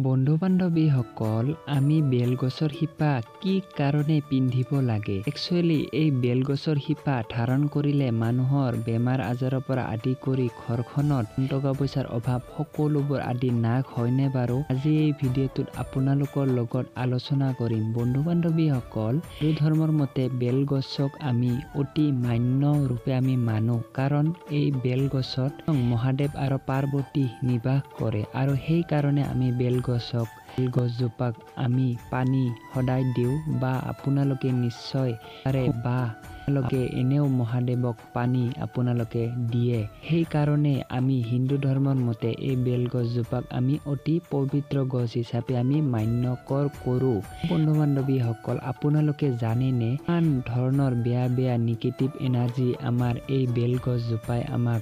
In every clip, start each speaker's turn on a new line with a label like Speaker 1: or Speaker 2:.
Speaker 1: বন্ধু বান্ধৱীসকল, আমি বেলগছৰ শিপা কি কাৰণে পিন্ধিব লাগে? একচুৱেলি এই বেলগছৰ শিপা ধাৰণ কৰিলে মানুহৰ বেমাৰ আজাৰৰ পৰা আদি কৰি ঘৰখনত টকা পইচাৰ অভাৱ সকলোবোৰ আদি নাশ হয়নে বাৰু? আজি এই ভিডিঅ'টোত আপোনালোকৰ লগত আলোচনা কৰিম। বন্ধু বান্ধৱীসকল, হিন্দু ধৰ্মৰ মতে বেলগছক আমি অতি মান্য ৰূপে আমি মানো, কাৰণ এই বেলগছত মহাদেৱ আৰু পাৰ্বতী নিবাস কৰে আৰু সেই কাৰণে আমি বেলগছজোপাক আমি পানী সদায় দিওঁ বা আপোনালোকে নিশ্চয় পাৰে বা আপোনালোকে এনেও মহাদেৱক পানী আপোনালোকে দিয়ে। সেই কাৰণে আমি হিন্দু ধৰ্মৰ মতে এই বেলগছজোপাক আমি অতি পবিত্ৰ গছ হিচাপে আমি মান্য কৰোঁ। বন্ধু বান্ধৱীসকল, আপোনালোকে জানেনে ইমান ধৰণৰ বেয়া নিগেটিভ এনাৰ্জি আমাৰ এই বেলগছজোপাই আমাক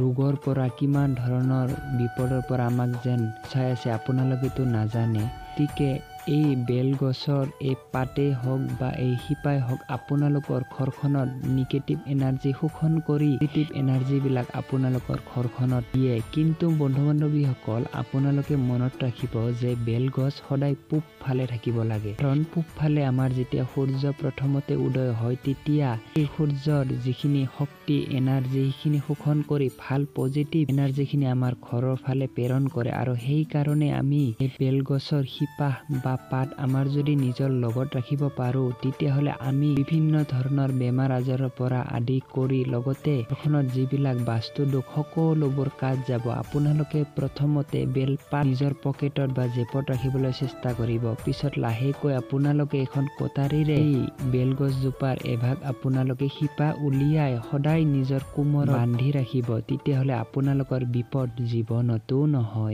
Speaker 1: ৰোগৰ পৰা কিমান ধৰণৰ বিপদৰ পৰা আমাক যেন চাই আছে আপোনালোকেতো নাজানে। গতিকে এই বেলগছৰ এই পাতেই হওক বা এই শিপাই হওক আপোনালোকৰ ঘৰখনত নিগেটিভ এনাৰ্জি শোষণ কৰি পজিটিভ এনাৰ্জিবিলাক আপোনালোকৰ ঘৰখনত দিয়ে। কিন্তু বন্ধু বান্ধৱীসকল, আপোনালোকে মনত ৰাখিব যে বেলগছ সদায় পূব ফালে থাকিব লাগে, কাৰণ পূব ফালে আমাৰ যেতিয়া সূৰ্য প্ৰথমতে উদয় হয় তেতিয়া এই সূৰ্যৰ যিখিনি শক্তি এনাৰ্জি সেইখিনি শোষণ কৰি ভাল পজিটিভ এনাৰ্জিখিনি আমাৰ ঘৰৰ ফালে প্ৰেৰণ কৰে। আৰু সেই কাৰণে আমি এই বেলগছৰ শিপা বা পাত আমাৰ যদি নিজৰ লগত ৰাখিব পাৰোঁ, তেতিয়াহ'লে আমি বিভিন্ন ধৰণৰ বেমাৰ আজাৰৰ পৰা আদি কৰি লগতে ঘৰখনত যিবিলাক বাস্তু দোষ সকলোবোৰ কাট যাব। আপোনালোকে প্ৰথমতে বেলপাত নিজৰ পকেটত বা জেপত ৰাখিবলৈ চেষ্টা কৰিব। পিছত লাহেকৈ আপোনালোকে এখন কটাৰীৰে এই বেলগছজোপাৰ এভাগ আপোনালোকে শিপা উলিয়াই সদায় নিজৰ কোমৰত বান্ধি ৰাখিব। তেতিয়াহ'লে আপোনালোকৰ বিপদ জীৱনতো নহয়।